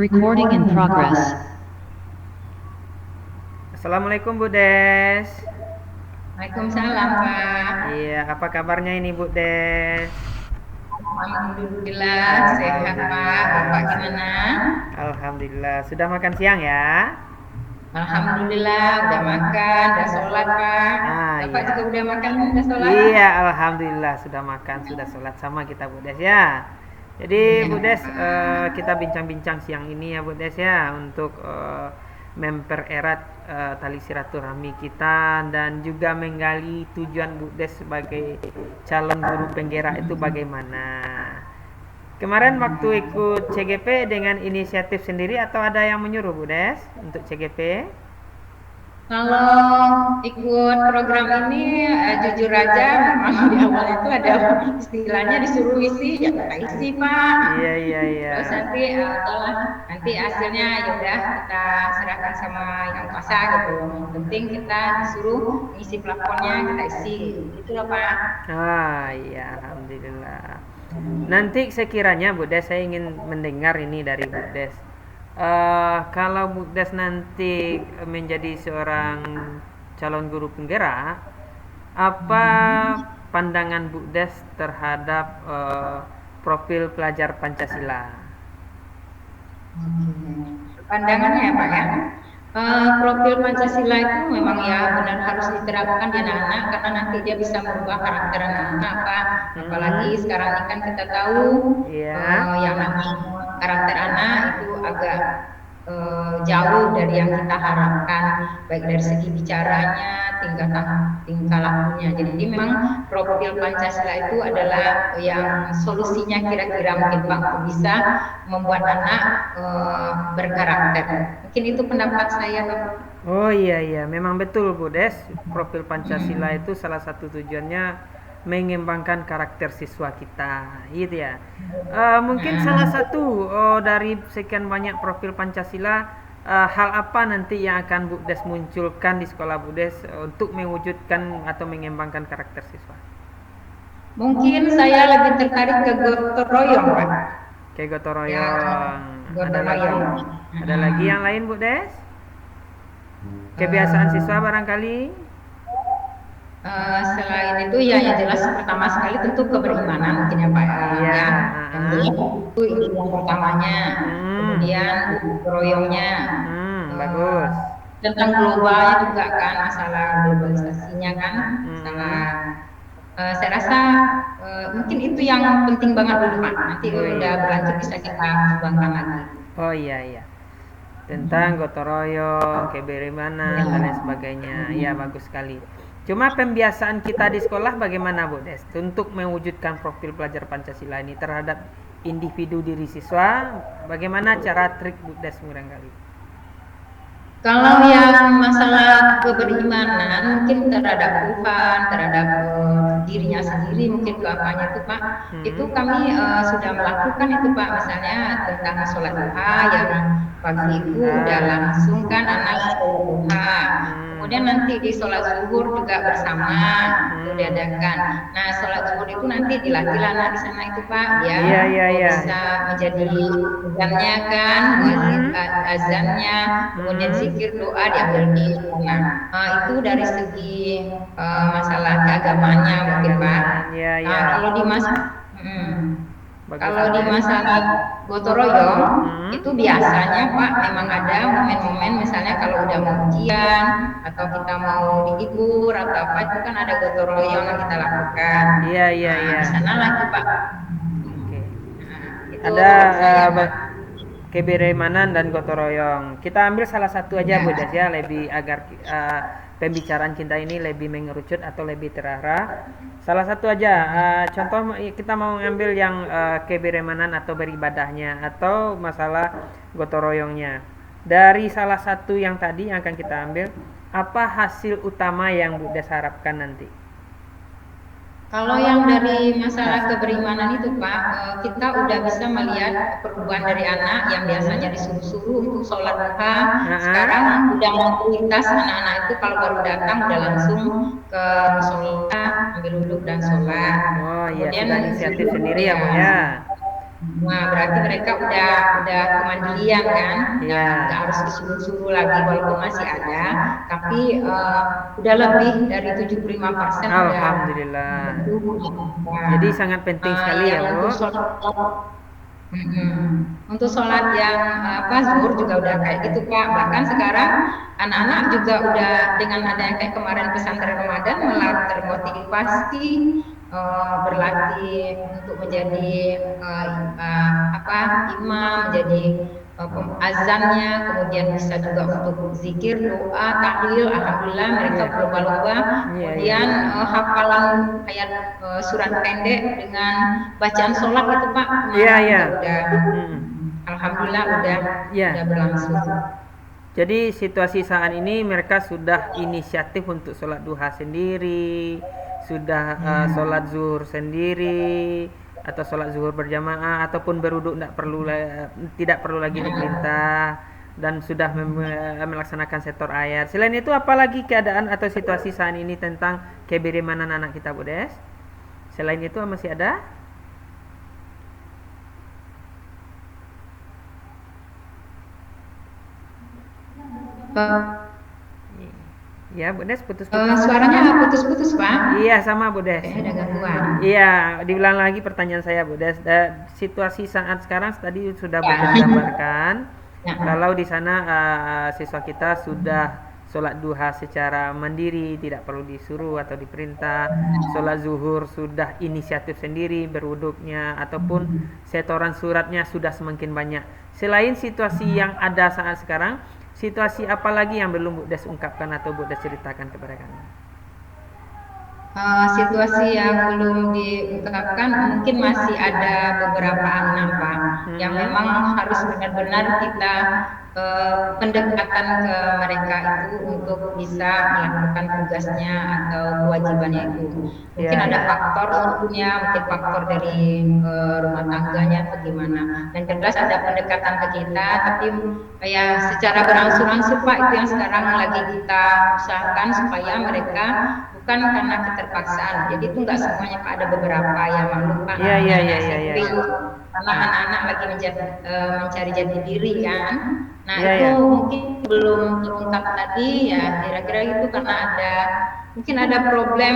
Recording in progress. Assalamualaikum Bu Des. Waalaikumsalam, Pak. Iya, apa kabarnya ini Bu Des? Alhamdulillah sehat, Pak. Bapak gimana? Alhamdulillah. Sudah makan siang ya? Alhamdulillah udah makan, udah sholat, Pak. Bapak iya. juga udah makan, udah sholat? Iya, alhamdulillah sudah makan, sudah sholat sama kita Bu Des ya. Jadi Bu Des, kita bincang-bincang siang ini ya Bu Des ya, untuk mempererat tali silaturahmi kita dan juga menggali tujuan Bu Des sebagai calon guru penggerak itu bagaimana. Kemarin waktu ikut CGP dengan inisiatif sendiri atau ada yang menyuruh Bu Des untuk CGP? Kalau ikut program ini jujur aja memang di awal itu ada istilahnya disuruh isi, ya kita isi, Pak. Iya. Terus nanti hasilnya yaudah kita serahkan sama yang kuasa gitu. Yang penting kita disuruh isi plafonnya, kita isi. Gitu loh, Pak. Iya, alhamdulillah. Nanti sekiranya Bu Des, saya ingin mendengar ini dari Bu Des. Kalau Bu Des nanti menjadi seorang calon guru penggerak, apa pandangan Bu Des terhadap profil pelajar Pancasila? Pandangannya ya, Pak ya. Profil Pancasila itu memang ya benar harus diterapkan di anak-anak karena nanti dia bisa merubah karakter anak-anak, Pak. Apalagi sekarang ini kan kita tahu yang namanya karakter anak itu agak jauh dari yang kita harapkan, baik dari segi bicaranya, tingkah lakunya. Jadi memang profil Pancasila itu adalah yang solusinya kira-kira mungkin Pak bisa membuat anak berkarakter. Mungkin itu pendapat saya, Pak. Oh iya, memang betul Bu Des. Profil Pancasila itu salah satu tujuannya mengembangkan karakter siswa kita, gitu ya. Mungkin salah satu dari sekian banyak profil Pancasila, hal apa nanti yang akan Bu Des munculkan di sekolah Bu Des untuk mewujudkan atau mengembangkan karakter siswa? Mungkin saya lebih tertarik ke gotong royong, Pak. Kayak gotong royong. Gotong royong. Ada lagi yang lain Bu Des? Kebiasaan siswa barangkali? Selain itu ya yang jelas pertama sekali tentu keberimanan mungkin ya Pak. Itu yang pertamanya. Kemudian royongnya. Bagus. Tentang globalnya juga kan, masalah globalisasinya kan, saya rasa mungkin itu yang penting banget dulu Pak. Nanti udah berlanjut bisa kita kembangkan lagi. Oh iya. Tentang gotong royong, keberimanan dan lain sebagainya. Ya bagus sekali. Cuma pembiasaan kita di sekolah bagaimana Bu Des untuk mewujudkan profil pelajar Pancasila ini terhadap individu diri siswa? Bagaimana cara trik Bu Des barangkali? Kalau yang masalah keberimanan mungkin terhadap Tuhan, terhadap dirinya sendiri, mungkin keapanya itu Pak, itu kami sudah melakukan itu Pak, misalnya tentang sholat duha yang pagi itu udah langsung kan anak sholat duha. Kemudian nanti di sholat zuhur juga bersama itu diadakan. Nah sholat zuhur itu nanti dilatihlah di sana itu Pak, ya bisa menjadi azannya kan, azannya, kemudian zikir doa diambil di sana. Itu dari segi masalah keagamannya mungkin Pak. Kalau di masalah gotong royong itu biasanya Pak memang ada momen-momen misalnya kalau udah mau ujian atau kita mau dihibur atau apa itu kan ada gotong royong yang kita lakukan. Iya. Di sana lagi Pak. Ada keberimanan dan gotong royong. Kita ambil salah satu aja Bu Des ya, lebih agar pembicaraan kita ini lebih mengerucut atau lebih terarah. Salah satu aja, contoh kita mau ngambil yang keberimanan atau beribadahnya atau masalah gotong royongnya. Dari salah satu yang tadi yang akan kita ambil, apa hasil utama yang Bu Des harapkan nanti? Kalau yang dari masalah keberimanan itu Pak, kita udah bisa melihat perubahan dari anak yang biasanya disuruh-suruh untuk sholat duha. Sekarang udah mayoritas anak-anak itu kalau baru datang udah langsung ke musola, ambil wudhu dan sholat. Oh iya, sudah inisiatif sendiri ya Bu ya. Nah, berarti mereka udah kemandirian kan, nggak Iya. harus disuruh-suruh lagi walaupun masih ada, tapi udah lebih dari 75% udah Alhamdulillah. itu udah. Jadi sangat penting sekali ya, Yang untuk Bu. sholat untuk sholat yang apa zuhur juga udah kayak gitu Kak. Bahkan sekarang anak-anak juga udah dengan adanya kayak kemarin pesantren Ramadan malah termotivasi berlatih untuk menjadi apa imam, menjadi azannya, kemudian bisa juga untuk zikir, doa, tahlil. Alhamdulillah mereka Iya. berlomba-lomba. Iya, iya. Kemudian hafalan ayat surat pendek dengan bacaan sholat itu Pak Iya, kemarin iya. juga udah Mm. alhamdulillah udah Iya. berlangsung. Jadi situasi saat ini mereka sudah inisiatif untuk sholat duha sendiri, sudah Ya. sholat zuhur sendiri, atau sholat zuhur berjamaah, ataupun beruduk tidak perlu lagi diperintah, dan sudah melaksanakan setor ayat. Selain itu, apalagi keadaan atau situasi saat ini tentang keberimanan anak kita, Bu Des? Selain itu masih ada? Ya, Bu Des, putus-putus. Suaranya putus-putus Pak, Iya, sama Bu Des. kayaknya ada gangguan. Iya, diulang lagi pertanyaan saya, Bu Des. Situasi saat sekarang tadi sudah Bu Des Ya. gambarkan. Ya. Kalau di sana siswa kita sudah sholat duha secara mandiri, tidak perlu disuruh atau diperintah. Sholat zuhur sudah inisiatif sendiri, berwuduknya ataupun setoran suratnya sudah semakin banyak. Selain situasi yang ada saat sekarang, situasi apa lagi yang belum Bu Des ungkapkan atau Bu Des ceritakan kepada kami? Situasi yang belum diungkapkan mungkin masih ada beberapa anak Pak yang memang harus benar-benar kita pendekatan ke mereka itu untuk bisa melakukan tugasnya atau kewajibannya itu. Mungkin Ya, ada ya. faktor tentunya, mungkin faktor dari rumah tangganya atau gimana. Dan jelas ada pendekatan ke kita, tapi ya secara berangsur-angsur Pak itu yang sekarang lagi kita usahakan supaya mereka bukan karena keterpaksaan. Jadi itu nggak semuanya Pak, ada beberapa yang maklum Pak Iya, namanya iya, iya, anak iya, iya. SMP karena anak-anak lagi mencari jati diri kan. Nah Iya, itu iya. mungkin belum terungkap tadi ya kira-kira itu karena mungkin ada problem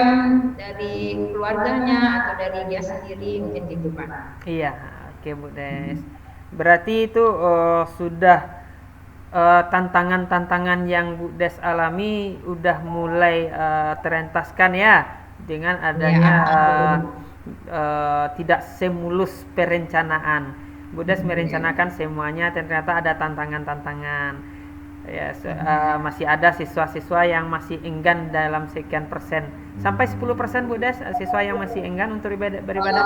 dari keluarganya atau dari dia sendiri mungkin gitu Pak. Iya, oke Bu Des. Berarti itu sudah tantangan-tantangan yang Bu Des alami udah mulai terentaskan ya dengan Ya, adanya betul. tidak semulus perencanaan. Bu Des merencanakan semuanya, ternyata ada tantangan-tantangan. Ya, masih ada siswa-siswa yang masih enggan dalam sekian persen. Sampai 10% Bu Des, siswa yang masih enggan untuk beribadah.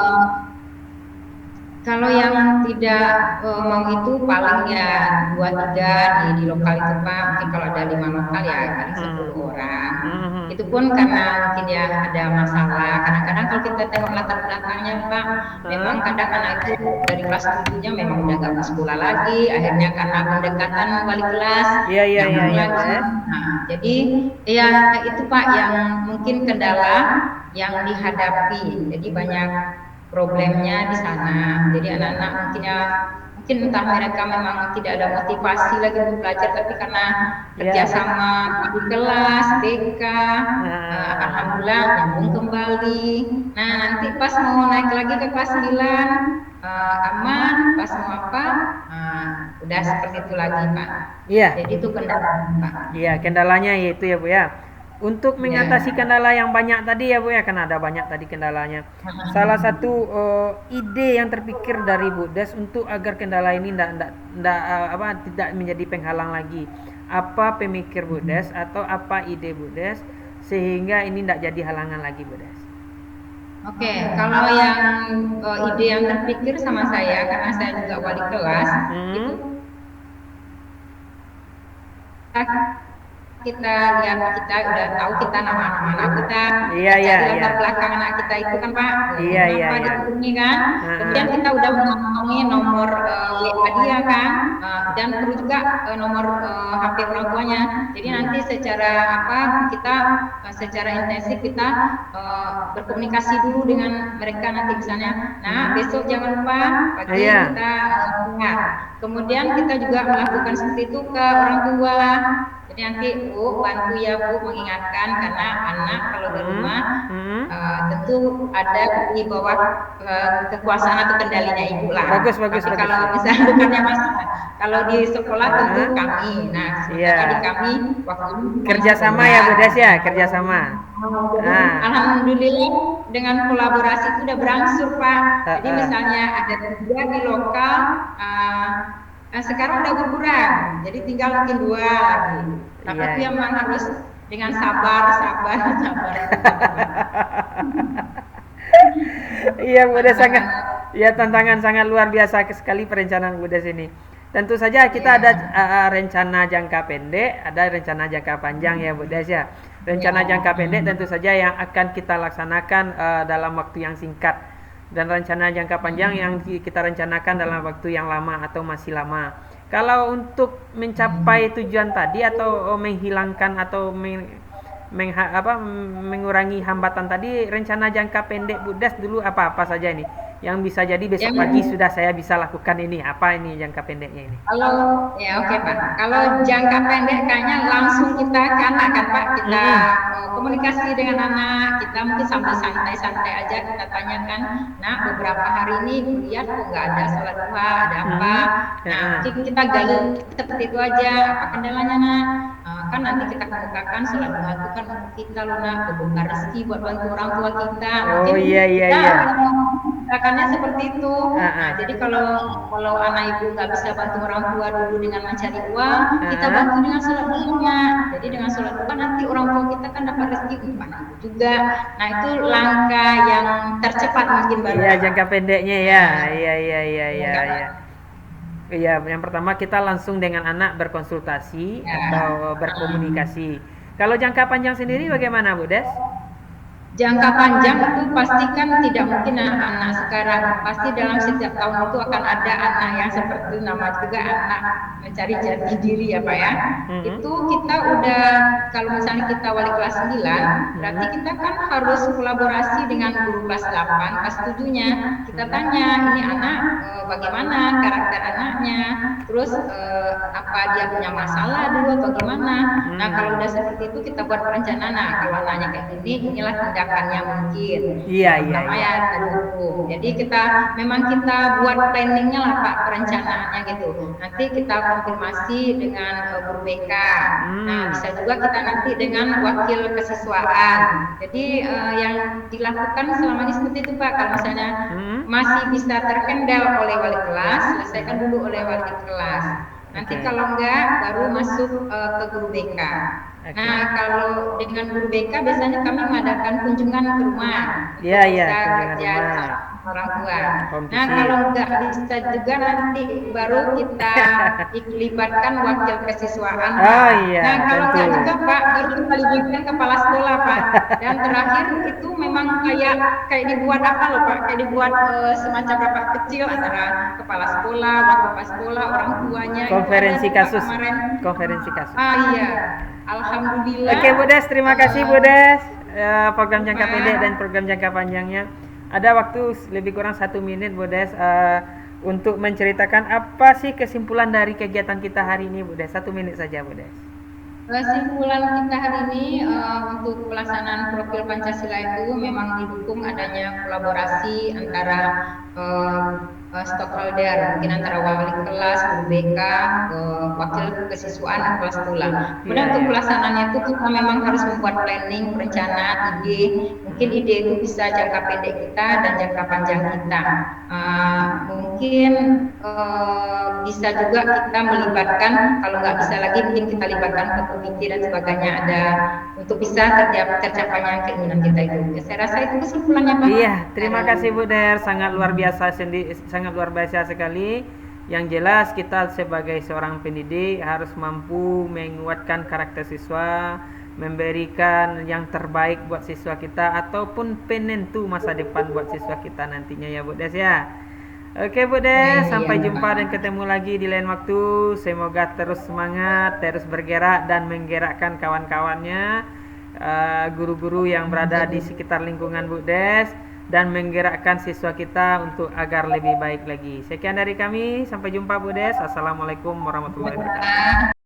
Kalau yang tidak mau itu paling ya 2 3 di lokal itu Pak. Mungkin kalau ada 5 lokal ya paling 10 orang. Mhm. Itu pun karena mungkin ya ada masalah. Kadang-kadang kalau kita tengok latar belakangnya Pak, memang Hah? kadang anak itu dari kelas 7-nya memang udah gak ke sekolah lagi. Akhirnya karena pendekatan wali kelas, Iya, iya, iya, nyambung iya, Bu lagi. Des. Nah, jadi ya itu Pak yang mungkin kendala yang dihadapi. Jadi banyak problemnya di sana. Jadi anak-anak mungkin entah mereka memang tidak ada motivasi lagi untuk belajar, tapi karena Ya. kerjasama di kelas, BK, Nah, alhamdulillah nyambung kembali. Nah nanti pas mau naik lagi ke kelas 9 aman, pas mau apa, udah seperti itu lagi Pak. iya. Jadi itu kendala Pak. Iya, kendalanya yaitu ya Bu ya. Untuk mengatasi Ya. kendala yang banyak tadi ya Bu ya, kan ada banyak tadi kendalanya. Salah satu ide yang terpikir dari Bu Des untuk agar kendala ini tidak menjadi penghalang lagi. Apa pemikir Bu Des atau apa ide Bu Des sehingga ini tidak jadi halangan lagi Bu Des? Oke, kalau yang ide yang terpikir sama saya, karena saya juga wali kelas, itu Hmm. kita lihat, kita udah tahu kita nama-nama anak kita, Iya, kita iya, cari iya. latar belakang anak kita itu kan Pak, Iya, iya, kenapa iya. dihubungi kan, kemudian Heeh. kita udah mengantongi nomor WA dia kan, dan perlu juga nomor HP orang tuanya. Jadi nanti secara apa kita secara intensif kita berkomunikasi dulu dengan mereka nanti misalnya. Nah besok jangan lupa pagi Iya. kita ingat. Kemudian kita juga melakukan seperti itu ke orang tua. Jadi nanti Bu bantu ya Bu mengingatkan karena anak kalau di rumah tentu ada di bawah kekuasaan atau kendalinya ibu lah. Bagus, bagus, Tapi bagus. kalau misalnya bukannya masalah, kalau di sekolah tentu kami. Nah Iya. sementara di kami waktu Kerjasama ya Bu Des ya, kerjasama. Nah. Alhamdulillah dengan kolaborasi itu udah berangsur Pak. Jadi Heeh. misalnya ada 3 di lokal, sekarang udah berkurang. Jadi tinggal mungkin 2 lagi. Tapi Iya. itu yang memang harus dengan sabar. Iya Bu Des, sangat ya, tantangan sangat luar biasa sekali perencanaan Bu Des ini. Tentu saja kita ada rencana jangka pendek, ada rencana jangka panjang ya Bu Des ya. Rencana jangka pendek tentu saja yang akan kita laksanakan dalam waktu yang singkat, dan rencana jangka panjang yang kita rencanakan dalam waktu yang lama atau masih lama. Kalau untuk mencapai tujuan tadi atau menghilangkan atau mengurangi hambatan tadi, rencana jangka pendek Bu Des dulu apa saja ini yang bisa jadi besok pagi sudah saya bisa lakukan ini, apa ini jangka pendeknya ini? Kalau ya oke Pak, kalau jangka pendek kayaknya langsung kita ke anak kan Pak, kita komunikasi dengan anak, kita mungkin sambil santai-santai aja kita tanyakan, nah beberapa hari ini lihat kok nggak ada sholat duha, ada apa? Nah mungkin kita gali seperti itu aja, apa kendalanya nak? Kan nanti kita kemukakan sholat duha itu kan kita lunak membuka rezeki buat bantu orang tua kita. Oh iya. Akannya seperti itu. Nah, jadi kalau anak ibu nggak bisa bantu orang tua dulu dengan mencari uang, kita bantu dengan sholat duha. Jadi dengan sholat duha nanti orang tua kita kan dapat rezeki untuk ibu juga. Nah itu langkah yang tercepat mungkin baru. Iya, jangka pendeknya ya. Iya. Iya, yang pertama kita langsung dengan anak berkonsultasi atau berkomunikasi. Kalau jangka panjang sendiri bagaimana Bu Des? Jangka panjang itu pasti kan tidak mungkin anak sekarang, pasti dalam setiap tahun itu akan ada anak yang seperti nama juga anak mencari jati diri ya Pak ya. Itu kita udah, kalau misalnya kita wali kelas 9, berarti kita kan harus kolaborasi dengan guru kelas 8, kelas 7-nya. Kita tanya ini anak bagaimana karakter anaknya, terus apa dia punya masalah dulu atau gimana. Nah kalau udah seperti itu kita buat perencanaan. Nah kalau anaknya kayak gini, inilah tindakannya mungkin. Iya. Ya tadi hukum. Jadi kita buat planningnya lah Pak, perencanaannya gitu. Nanti kita konfirmasi dengan guru BK. Nah bisa juga kita nanti dengan wakil kesiswaan. Jadi yang dilakukan selama ini seperti itu Pak. Kalau misalnya masih bisa terkendal oleh wali kelas, selesaikan dulu oleh wali kelas. Nanti kalau enggak baru masuk ke guru BK. Nah kalau dengan guru BK biasanya kami mengadakan kunjungan ke rumah. Iya, kunjungan rumah orang tua. Nah kalau enggak bisa juga nanti baru kita libatkan wakil kesiswaan. Oh iya. Nah kalau enggak juga Pak baru kita libatkan kepala sekolah Pak. Dan terakhir itu memang kayak dibuat apa loh Pak? Kayak dibuat semacam rapat kecil antara kepala sekolah, wakil kepala sekolah, orang tuanya. Konferensi kasus. Iya. Alhamdulillah. Oke Bu Des, terima kasih Bu Des. Program jangka pendek dan program jangka panjangnya. Ada waktu lebih kurang 1 menit Bu Des untuk menceritakan apa sih kesimpulan dari kegiatan kita hari ini Bu Des. 1 menit saja Bu Des. Kesimpulan kita hari ini untuk pelaksanaan profil Pancasila itu memang didukung adanya kolaborasi antara stockholder, mungkin antara wali kelas, guru BK, wakil kesiswaan dan kepala sekolah. Kemudian untuk pelaksanaannya itu kita memang harus membuat planning, perencanaan, ide. Mungkin ide itu bisa jangka pendek kita dan jangka panjang kita. Mungkin bisa juga kita melibatkan, kalau nggak bisa lagi mungkin kita libatkan ke komite dan sebagainya ada untuk bisa tercapainya keinginan kita itu. Ya, saya rasa itu kesimpulannya Pak. Iya, terima kasih Bu Der, sangat luar biasa sekali. Yang jelas kita sebagai seorang pendidik harus mampu menguatkan karakter siswa, memberikan yang terbaik buat siswa kita ataupun penentu masa depan buat siswa kita nantinya ya Bu Des ya. Oke Bu Des, Iya, sampai jumpa dan Pak. ketemu lagi di lain waktu. Semoga terus semangat, terus bergerak dan menggerakkan kawan-kawannya, guru-guru yang berada di sekitar lingkungan Bu Des, dan menggerakkan siswa kita untuk agar lebih baik lagi. Sekian dari kami, sampai jumpa Bu Des. Assalamualaikum warahmatullahi wabarakatuh.